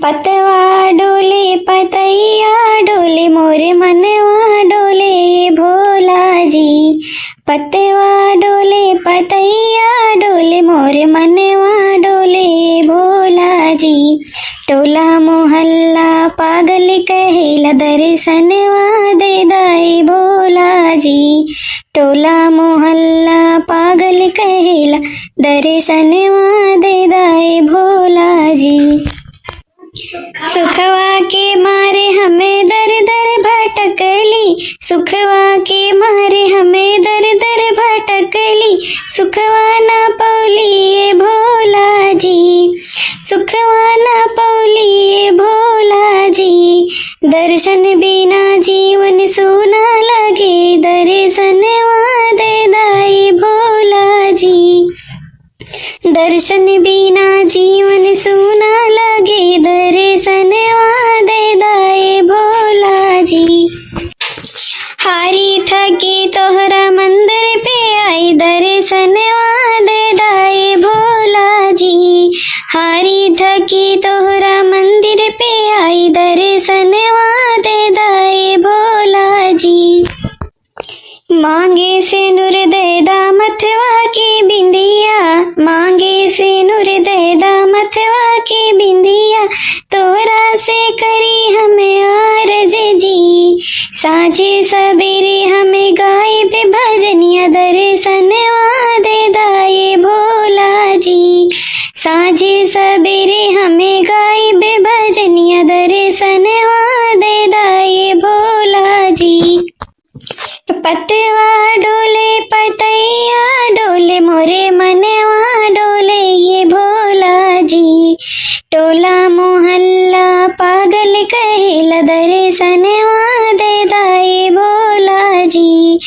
पतवा डोले पतैया डोले मोरे मनवा डोले भोला जी। पतवा डोले पतैया डोले मोरे मनवा डोले भोला जी। टोला मोहल्ला पागल कहेला दर्शनवा दे दाई भोला जी। टोला मोहल्ला पागल कहेला दर्शनवा दे दाई भोला जी। सुखवा के मारे हमें दर दर भटकली, सुखवा के मारे हमें दर दर भटकली। सुखवा ना पौली ये भोला जी, सुखवा ना पौली ये भोला जी। दर्शन बिना जीवन सूना लगे, दर्शनवा दे दाई भोला जी। दर्शन बिना जीवन सूना लगे, दर्शनवा दे दाए भोला जी। हारी थकी तोहरा मंदिर पे आई, दर्शनवा दे दाए भोला जी। हारी थकी तोहरा मंदिर पे आई, दर्शनवा दे दाए भोला जी। मांगे से नूर देदा मथवा की बिंदिया, मांगे से नूर देदा मथवा की बिंदिया। तोरा से करी हमें आरज जी, साझे सवेरे हमें गाए पे भजनिया, दर्शनवा दे दाए भोला जी। साझे सवेरे हमें गाए पे भजनिया, दर्शनवा दे दाए भोला जी। पतवा डोले पतैया डोले मोरे मनवा डोले ये भोला जी। टोला मोहल्ला पागल कहेला दर्शनवा दे दाए भोला जी।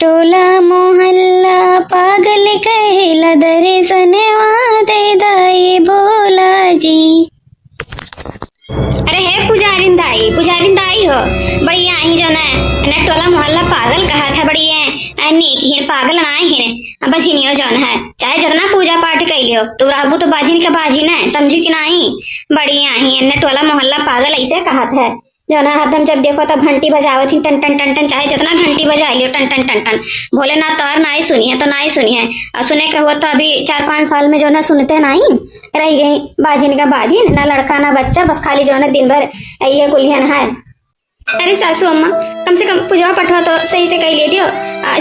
टोला मोहल्ला पागल कहेला दर्शनवा दे दाए भोला जी। अरे है पुजारिन दाई हो बढ़िया ही जो ना टोला मोहल्ला पागल कहा था बढ़िया नेकी है पागल ना है बचिनियो जौन है चाहे जितना पूजा पाठ कर लियो तो रहबू तो बाजिन के बाजी ना समझी कि नहीं बढ़िया ही न टोला मोहल्ला पागल ऐसे कहा था जो ना हरदम जब देखो तब घंटी बजावत ही टन टन टन टन चाहे जितना घंटी बजा लियो टन टन टन टन भोलेनाथ तो और ना ही सुनी है तो ना ही सुनी है और सुने का हुआ तो अभी 4-5 साल में जो ना सुनते नहीं रह गई बाजिन का बाजिन ना लड़का ना बच्चा बस खाली जो है दिन भर ये गुलियन है। अरे सासू अम्मा कम से कम पूजा पठवा तो सही से कही ले दियो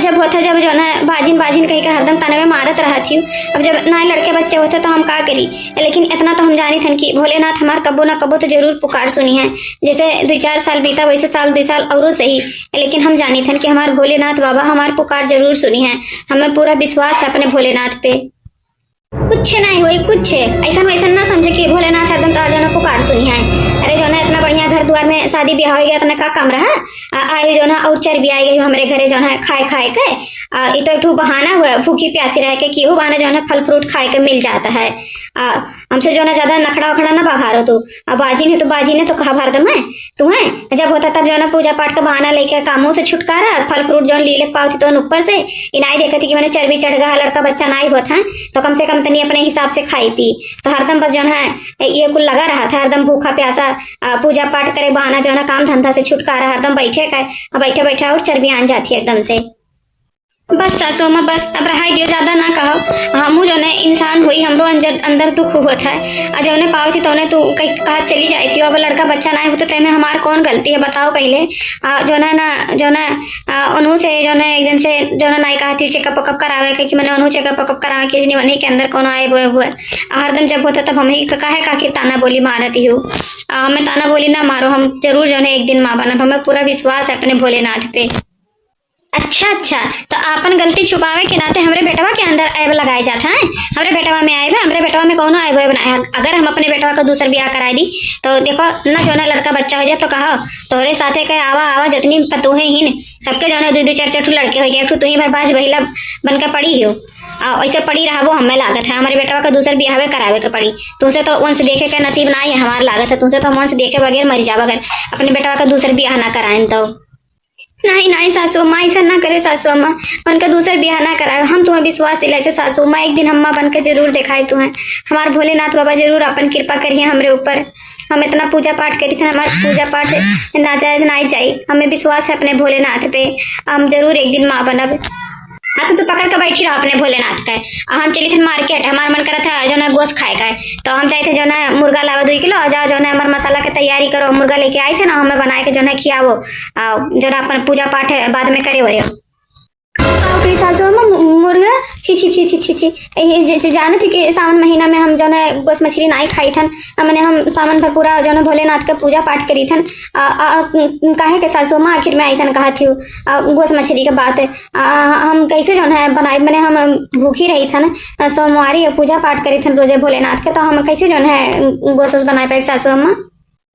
जब होता जब जो है बाजिन बाजिन कही का हरदम तनवे मारत रहा थी अब जब ना लड़के बच्चे होते तो हम का करी लेकिन इतना तो हम जानी थन कि भोलेनाथ हमार कबो ना कबो तो जरूर पुकार सुनी है जैसे 2-4 साल बीता वैसे साल 2 साल और सही लेकिन हम जानी थन कि हमार भोलेनाथ बाबा हमार पुकार जरूर सुनी है। हमें पूरा विश्वास है अपने भोलेनाथ पे कुछ नहीं हुई कुछ ऐसा वैसा ना समझे कि भोलेनाथ हरदम तो जो पुकार सुनी है। अरे जो ना इतना बढ़िया घर द्वार में शादी ब्याह हो गया इतना का कम रहा आए जो ना और चर्बी आई गई हमारे घरे जो है खाए के ये तो एक बहाना हुआ भूखी प्यासी रह के क्यों बहाना जो है फल फ्रूट खाए के मिल जाता है। हमसे जो ना ज्यादा नखड़ा उखड़ा ना बघारो तू बाजी ने तो कहा भारदम है तू है जब होता तब जो ना पूजा पाठ का बहाना लेके कामों से छुटकारा फल फ्रूट जो ली ले पाती तो ऊपर से इनाई देखती कि मैंने चर्बी चढ़ गया लड़का बच्चा ना ही होता है तो कम से कम तनी अपने हिसाब से खाई पी तो हरदम बस जो है ये कुल लगा रहा था हरदम भूखा प्यासा पूजा पाठ करे बहाना जो है काम धंधा से छुटकारा हरदम बैठे बैठे और चर्बी आन जाती है एकदम से। बस सासू माँ बस अब रहा दियो ज्यादा ना कहो हमू जो है इंसान हुई हमरो अंदर दुख होता है जो ने पाओ थी तो तू कहीं कहा चली जाती थी अब लड़का बच्चा ना होता तो में हमार कौन गलती है बताओ पहले जो ना उन्हों से जो ना एक जन से जो ना कहा थी चेकअप वकअप करावे कि मैंने उन्होंने चेकअप वकअप करावे कि नहीं के अंदर कौन आए हुए हरदम जब होता तब हम ही कहे का कि ताना बोली मारती हूँ हमें ताना बोली ना मारो हम जरूर जो है एक दिन माँ बना हमें पूरा विश्वास है अपने भोलेनाथ पे। अच्छा तो आपन गलती छुपावे के नाते हमरे बेटवा के अंदर ऐब लगाए जाता है हमरे बेटवा में आए हमरे बेटवा में कौन ऐब बनाया अगर हम अपने बेटवा का दूसर ब्याह कराई दी तो देखो ना जो ना लड़का बच्चा हो जाए तो कहो तोरे साथे के आवा जितनी पतोहे ही सबके जो ना 2-4 लड़के हो गए तू ही भरबाज बहिला बन के पड़ी हो ऐसे पड़ी रहा वो हमें लागत है हमारे बेटवा का दूसर ब्याह करावे के पड़ी तुमसे तो वंश देखे का नसीब ना है हमारा लागत है तुमसे तो वंश देखे बगैर मर जा बगैर अपने बेटवा का दूसर ब्याह ना कराए तो नहीं नहीं सासू अम्मा, ऐसा ना करे सासू अम्मा, उनका दूसर ब्याह ना कराए। हम तुम्हें विश्वास दिलाए थे सासू अम्मा, एक दिन अम्मा बन के जरूर दिखाए तुम्हें। हमारे भोलेनाथ बाबा जरूर अपन कृपा करिए हमरे ऊपर। हम इतना पूजा पाठ करी थे, हमारा पूजा पाठ नाजायज ना जाए। हमें विश्वास है अपने भोलेनाथ पे, हम जरूर एक दिन माँ बनब। हाँ तो पकड़ के बैठी रहो अपने भोलेनाथ का। हम चली थे मार्केट, हमारा मन करा था जो ना गोश्त खाए का, तो हम चाहते जो ना मुर्गा लावा 2 किलो, जाओ जो ना हमारे मसाला की तैयारी करो, मुर्गा लेके आए थे ना, हमें बनाए के जो ना खियावो, जो ना अपन पूजा पाठ बाद में करे वरे। सासू अम्मा मुर्गा छी छी छी छी छी छी जाने थी कि सावन महीना में हम जो है गोश्त मछली नहीं खाई थन। मैंने हम सावन भर पूरा जो है भोलेनाथ का पूजा पाठ करी थन। काहे के सासू अम्मा आखिर में ऐसा कहा थी गोश्त मछली के बात हम कैसे जो है बनाए। मैंने हम भूखी रही थन, सोमवारी पूजा पाठ करी थन रोजे भोलेनाथ के, तो हम कैसे जो है गोश्त बना पाए सासू अम्मा।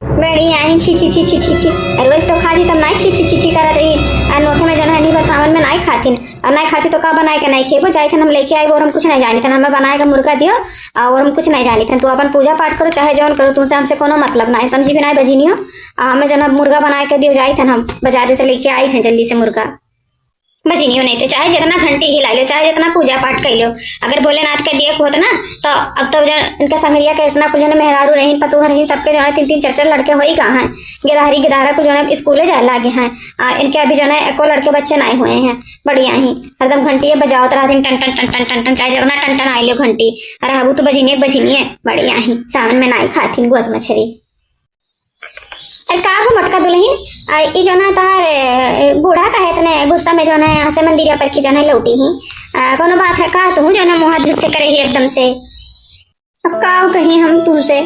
बड़ी आई छी छी छी छी छी छी रोज तो खाती तब नहीं छी छी छी छी करत रही। अनोखे में जो है नहीं सावन में नहीं खाती, और नहीं खाती तो का बनाए के नहीं खेबो जाए थे हम लेके आए, और हम कुछ नहीं जानी थे। हमें बनाए का मुर्गा दियो और हम कुछ नहीं जानी थे। तो अपन पूजा पाठ करो चाहे जौन करो, तुमसे हमसे कोनो मतलब ना है, समझी भी नहीं बजी नहीं हो। हमें जो है मुर्गा बनाए के दियो जाए थे, हम बाजार से लेके आई थे जल्दी से मुर्गा। बची नहीं थे, चाहे जितना घंटी हिला लो, चाहे जितना पूजा पाठ कर लो, अगर भोलेनाथ के दिए होता ना तो अब तब इनका संगरिया के इतना कुछ मेहरारू रही पतू रही, सबके जो है 3-3 4-4 लड़के हो ही कहाँ हैं। गिदारी गिदारा को जो है स्कूले जाए लागे हैं। इनके अभी जो है एको लड़के बच्चे नहीं हुए हैं। बढ़िया ही हरदम घंटी बजाओ रहा दिन टन टन टन टन टन टन, चाहे जितना टन टन आई लो घंटी। अरे हबू तो बजीनी है। बढ़िया ही सावन में नहीं खाती गोश्त मछली। का हो मटका दुल्हन, ई जो ना तार बूढ़ा का है इतने गुस्सा में जो है यहाँ से मंदिरिया पर की जो है लौटी ही। कोनो बात है का तू जो ना मुँह हाथ से करे ही एकदम से। अब का कहीं हम तुमसे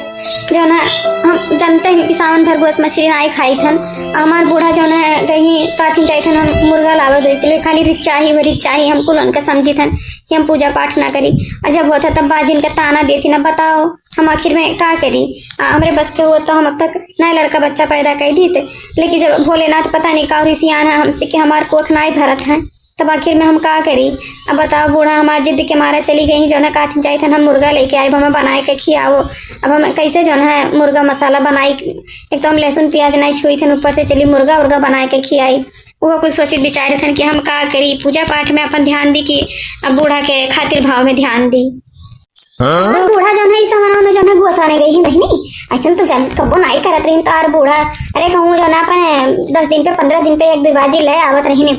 जो ना हम जानते हैं कि सावन भर गोश्त मछली नहीं खाई थन। हमार बूढ़ा जो है कहीं काथिन जाए थन, हम मुर्गा लावा 2 किलो खाली रिच चाहिए हमको उनका समझी थन कि हम पूजा पाठ ना करी। और जब होता तब बाजिन का ताना देती ना, बताओ हम आखिर में क्या करी। हमरे बस के हुआ तो हम अब तक नया लड़का बच्चा पैदा कर दी थे, लेकिन जब भोलेनाथ पता नहीं का रिसियान है हमसे कि हमारे कोख नहीं भरत है, तब आखिर में हम क्या करी। अब बताओ बूढ़ा हमारे जिद के मारा चली गई जो ना काथिन जाए थे हम मुर्गा लेके आए, हमें बनाए के खियाओ। अब हम कैसे जो है मुर्गा मसाला बनाई, एक तो हम लहसुन प्याज नहीं छुई थे, ऊपर से चली मुर्गा उर्गा बनाए के खियाई। वो कुछ सोचित विचारे थे कि हम क्या करी, पूजा पाठ में अपन ध्यान दी कि अब बूढ़ा के खातिर भाव में ध्यान दी। बूढ़ा जो है सामान में जो है गोसाने गई ही नहीं, ऐसा तो जान कबो नहीं करत रही तार बूढ़ा। अरे कहूँ जो ना अपन 10 दिन पे 15 दिन पे 1-2 बाजी ले आवत रही ने।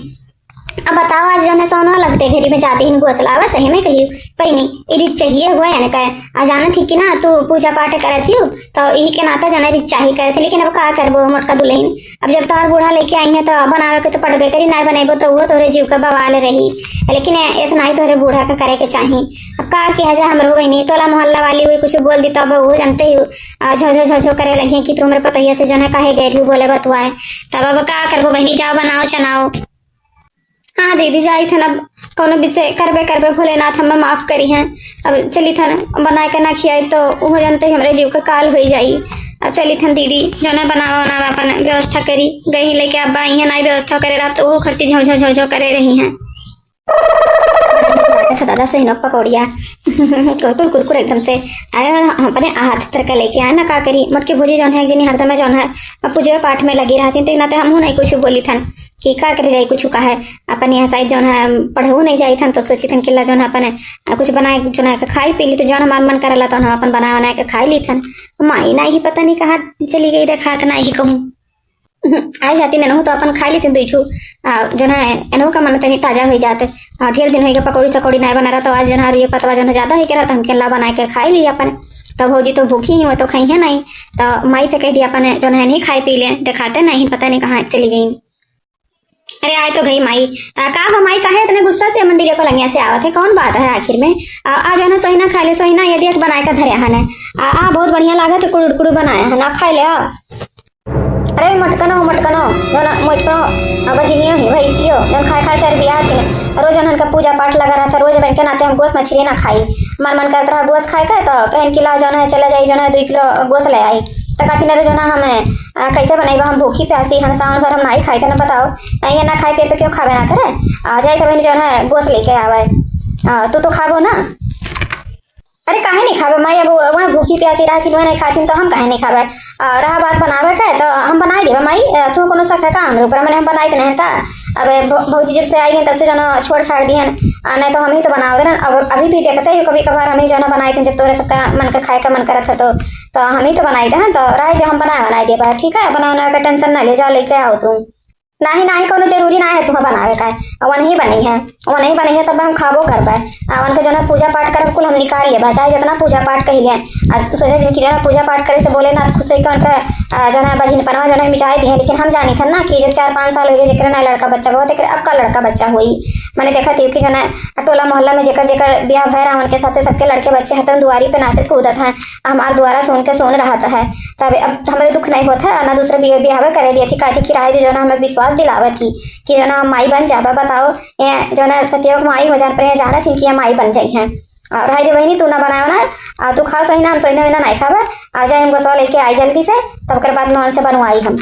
अब बताओ आज जो है सोना लगते घरी में जाते ही गोसलावा सही में कही पई नहीं रिच चाहिए हुआ है ना आ जाना थी कि ना तू पूजा पाठ करती हो तो यही के नाता जो रिच चाहिए करे थे। लेकिन अब का करबो मोटका दुल्हन, अब जब तार बूढ़ा लेके आई है तो बनावे के तो पड़बे करी, ना बनेबो तो वो तोरे जीव का बवाल रही। लेकिन ऐसा नहीं तोरे बूढ़ा का करे के चाहिए। अब का किया जाए, हमरो बहनी टोला मोहल्ला वाली हुई कुछ बोल दी तब वो जानते ही झो झो झो करे लगी कि तुम्हारे पतैया से जो है काहे गैर बोले बतुआए। तब अब का करबो बहनी, जाओ बनाओ चनाओ। हाँ दीदी जाई थे ना कोनो विषय करबे भोलेनाथ हमें माफ करी हैं। अब चली थन बनाए के ना खियाई तो वो जानते ही हमारे जीव का काल हो जाई। अब चली थन दीदी जो ना बनावा अपन व्यवस्था करी गई, लेके अब आई है ना व्यवस्था करे रहा तो वो खरती झो झो झो झो करे रही हैं। दादा से हिनोक पकौड़िया कुरकुर कुरकुर एकदम से अपने हाथ तरका लेके आए ना का करी। मोटकी भूजी जो है एक जनी हरदम जो है पूजे पाठ में लगी रहती तो नाते हम नहीं कुछ बोली थन कि का करे जाई कुछ का है। अपन यहाँ साइड जो है पढ़ू नहीं जाई थन तो सोची थन किला जो है अपन कुछ बनाए जो है खाई पी ली, तो जो हमारा मन करला तो हम अपन बना के खाई ली थन। माई ना ही पता नहीं कहाँ चली गई देखा ना ही कहूँ आ जाती ननहू तो अपन खा ली थी 2 छू जो है एनहू का मन तनी ताजा हो जाते। ढेर दिन हो पकौड़ी सकौड़ी नहीं बना रहा तो आज जो है पतवा जो है ज्यादा हो गया तो हम केला बना के खाई ली अपन। तो भौजी तो भूखी ही वो तो खाई है नहीं, तो माई से कह दिया अपन जो है नहीं खाई पी ले दिखाते नहीं पता नहीं कहाँ चली गई। अरे आए तो गई माई का हो माई का है इतने गुस्सा से मंदिर को लंगिया से आवत है, कौन बात है आखिर में। आ जो है ना सोहिना खा ले सोहिना यदि बनाए का धरे है बहुत बढ़िया लागत है कुड़ कुड़ बनाया है ना खाई ले। अरे मटकनो जो ना मोटकनो बजिनियो ही भाई इसलियो जब खाए चार बियाह के रोज उनका पूजा पाठ लगा रहा था। रोज बन के नाते हम गोश्त मछली ना खाई, मन करता रहा गोश्त खाए का तो कहन किला जो है चला जाई जो है 2 किलो गोश्त ले आई तो कहती ना जो ना हमें कैसे बनेगा, हम भूखी प्यासी हम सावन भर हम नहीं खाई थे ना। बताओ ये ना खाए पे तो क्यों खावे ना करे। आ जाए तो जो है गोश्त लेके आवे तो खाबो ना। अरे काहे नहीं खाबे माई, अब वहाँ भूखी प्यासी रहती वह नहीं खाती तो हम काहे नहीं खाबे। रहा बात बनावे का तो हम बनाई देबे माई, तू कोनो शक है का हमरे ऊपर, मैंने हम बनाई तो नहीं था। अब भौजी जब से आई हैं तब से जो छोड़ छाड़ दिए नहीं तो हम ही तो बनाओ देना। अब अभी भी देखते हैं कभी कभार हम ही जो बनाई थे, जब तोरे सबका मन का खाए का मन करत है तो हम ही तो बनाई थे। तो रह दे, हम बनाई दे ठीक है, बनाने का टेंशन ना ले, जा लेके आओ तुम। नहीं नहीं कोनो जरूरी ना है तुम्हें बनावे का, वो नहीं बनी है, वो नहीं बनी है तब हम खाबो कर पाए। उनके जो ना पूजा पाठ कर कुल हम निकाल लिए, चाहे जितना पूजा पाठ कही है सोचे जिनकी जो ना पूजा पाठ करे से बोले ना खुश होकर उनका जो है बजिन पनवा जो है मिटाई दी है। लेकिन हम जानी थे ना कि जब 4-5 साल हो गए जेकर ना लड़का बच्चा बहुत एक अब का लड़का बच्चा हुई। मैंने देखा थी कि जो ना टोला मोहल्ला में जेकर जेकर ब्याह भय रहा उनके साथ सबके लड़के बच्चे हतन दुआरी पे नाचत कूदत है, हमारे द्वारा सुन रहा है। तब अब हमारे दुख नहीं होता है ना, दूसरे ब्याह करे दिया थी कहती कि राय जो ना हमें विश्वास दिलावत थी कि जो ना माई बन जाबा। बताओ ये जो ना सत्योग माई हो जान पर जाना थी कि ये माई बन जाई है। और हाय दे बहनी तू ना बनाओ ना, तू खा सोई ना, हम सोई ना नहीं खाबा। आ जाए हम गोसवा लेके आई जल्दी से, तब कर बाद में से बनवाई हम।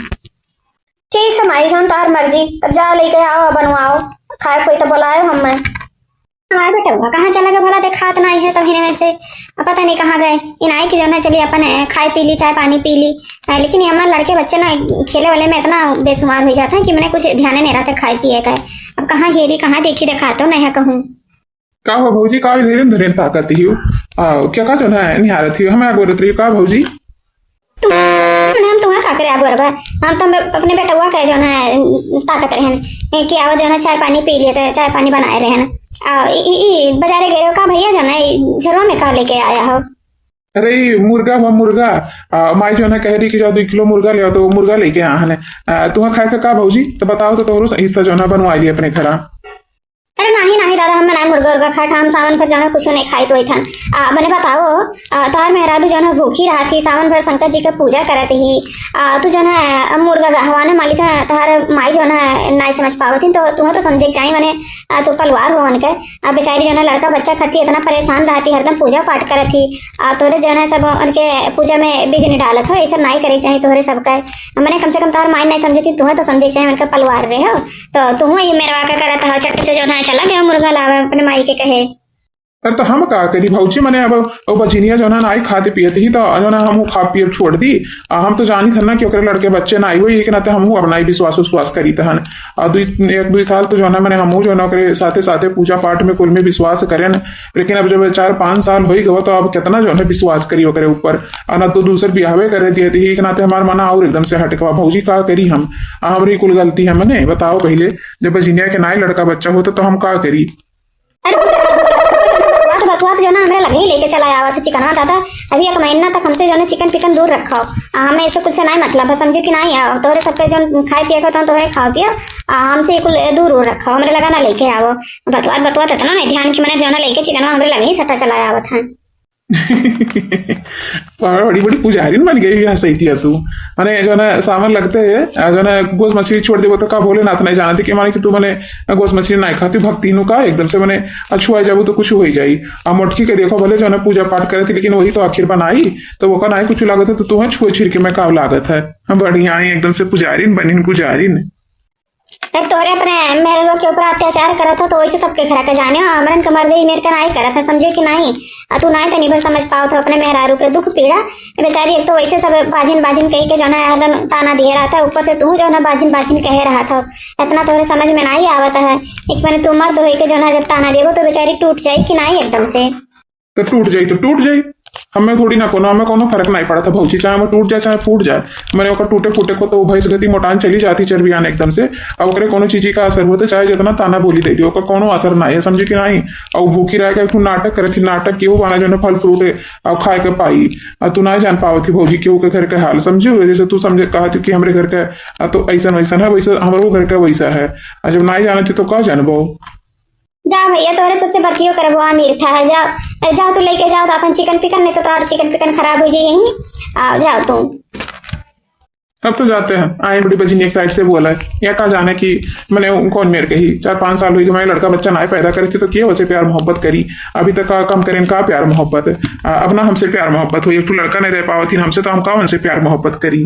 ठीक है माई जान तार मर्जी, तब जाओ लेके आओ बनवाओ, खाए कोई तो बुलाए हम। मैं हमारे बेटा हुआ कहाँ चला गया भला, देखात नहीं है तभी में से पता नहीं कहाँ गए। इनाई की जो ना चलिए अपन खाए पी ली, चाय पानी पी ली, लेकिन ये हमारे लड़के बच्चे ना खेले वाले में इतना बेसुमार हो जाता है कि मैंने कुछ ध्यान नहीं रहता खाए पिए का। अब कहाँ हेरी कहाँ देखी दिखाता हूँ नहीं कहूँ का हो भौजी, का धीरे धीरे ताकत ही क्या का जो है निहारत ही हमें आगोरत रही का भौजी। हम तुम्हें का करे आगो रबा, हम तो अपने बेटा हुआ कहे जो है ताकत रहे कि आवा जो ना चाय पानी पी लिए थे, चाय पानी बनाए रहे ना। बाजारे गए हो का भैया जो ना झरवा में का लेके आया हो। अरे मुर्गा हुआ मुर्गा, माई जो है कह रही कि जाओ 2 किलो मुर्गा ले आओ, तो मुर्गा लेके आ है तुम्हें खाए का भौजी, तो बताओ तो तोरो हिस्सा जो है बनवा लिए अपने घर। अरे नहीं दादा, हम ना मुर्गा उर्गा खाए था, हम सावन भर जो है कुछ नहीं खाई तो था। मैंने बताओ तार मेहरारू जो है भूखी रहा थी, सावन भर शंकर जी का पूजा करत ही, तू जो है मुर्गा हवाने माली था, तार माई जो है नहीं समझ पावत थी, तो तुम्हें तो समझे चाहिए मैंने तू पलवार हो उनके बेचारी जो है लड़का बच्चा खती इतना परेशान रहती, हरदम पूजा पाठ करत थी, तोरे जो है सब उनके पूजा में बिघ्न डालत हो, ऐसा नहीं करे चाहिए तोहरे सबका। मैंने कम से कम तार माई नहीं समझी थी, तुम्हें तो समझे चाहिए उनका पलवार रहे हो, तो तुम ये मेरा वाका करत हो चट्टे से जो है चला गया मुर्गा लावे अपने माई के कहे। अरे तो हम का करी भौजी, मैंने अब बचिनिया जो ना आई खाते पियते ही तो जो ना हम खा पिए छोड़ दी। हम तो जानी था ना कि ओकरे लड़के बच्चे ना आई हुई, लेकिन नाते हम अपना ही विश्वास करी तहन। 1-2 साल तो जो ना मैंने हम जो ना साथे साथे पूजा पाठ में कुल में विश्वास करें, लेकिन अब जब 4-5 साल हो गए तो अब कितना जो है विश्वास करी ओकरे ऊपर, ना तो दूसर ब्याहवे करे दिए थी एक नाते हमारे मना और एकदम से हटकवा। भौजी का करी हम, हमारी कुल गलती है। मैंने बताओ पहले जब बचिनिया के ना लड़का बच्चा होता तो हम का करी। बतवा जो ना हमारे लगे ही लेके चला आवा था चिकन दादा, अभी 1 महीना तक हमसे जो ना चिकन पिकन दूर रखो, हमें ऐसे कुछ से नहीं मतलब है, समझो कि नहीं तोहरे सबके जो खाए पिए का तोहरे खाओ पियो, हमसे कुल दूर रखो, हमारे लगा ना लेके आओ। बतवा था ना नहीं ध्यान की मैंने जो ना लेके चिकन हमारे लगे ही सटा चला आवा था। बड़ी बड़ी पुजारी बन गई यहाँ सही थी तू, मैंने जो ना सावन लगते है जो ना गोस मछली छोड़ दे तो का भोलेनाथ नहीं जाना थी कि माने कि तू मैंने गोस मछली नहीं खाती भक्ति नु का एकदम से मैंने छुआ जाबू तो कुछ हो ही जाई। मोटकी के देखो भले जो ना पूजा पाठ करे थी, लेकिन वही तो आखिर बनाई तो वो का नहीं कुछ लागत है, तो तुम्हें छुए छिड़ के मैं का लागत है। बढ़िया एकदम से पुजारी बनी पुजारी। जब तोरे अपने मेरे के ऊपर अत्याचार करा था तो वैसे सबके खरा के जाने अमरन का मर्द ही मेरे का नहीं करा था, समझे कि नहीं तू नहीं तो नहीं समझ पाओ था अपने मेहरारू के दुख पीड़ा बेचारी। एक तो वैसे सब बाजिन कही के जो है एकदम ताना दिए रहा था, ऊपर से तू जो है बाजिन कह रहा था, इतना तोरे समझ में नहीं आवता है। एक मैंने तू मर्द हो के जो है जब ताना देवो तो बेचारी टूट जाये कि नहीं एकदम से। तो टूट जाई हमें थोड़ी ना कोनो, हमें कोनो फर्क नहीं पड़ा था भौजी, चाहे हमें टूट जाए चाहे फूट जाए। मैंने ओकर टूटे फूटे को तो भैंस गति मोटान चली जाती चर्बियान एकदम से, अब ओकरे कोनो चीज का असर होता चाहे जितना ताना बोली दे दियो कोनो असर नहीं है, समझे कि नहीं। और भूखी रह के तू नाटक करे थी, नाटक केहू बना जो फल फ्रूट खाए के पाई, तू नहीं जान पाओ थी भौजी केहू के घर के हाल, समझे। जैसे तू समझे कहा थी कि हमारे घर का तो ऐसा वैसा है, वैसा हमारे घर का वैसा है, जब नहीं जाना थी तो कहा जानबो। जा भैया तोरे सबसे बतियो करबो अमीर था, जाओ तू लेके जाओ तो अपन चिकन पिकन, नहीं तो तार चिकन पिकन खराब हो जाए यहीं, जाओ तुम। अब तो जाते हैं, आए बड़ी बजी ने एक साइड से बोला है या कहा जाने की मैंने कौन मेरे कही 4-5 साल हुई कि मैंने लड़का बच्चा ना पैदा करी थी तो किया वैसे प्यार मोहब्बत करी, अभी तक का कम करें का प्यार मोहब्बत अब ना हमसे प्यार मोहब्बत हुई, एक तो लड़का नहीं दे पावा थी हमसे तो हम का उनसे प्यार मोहब्बत करी।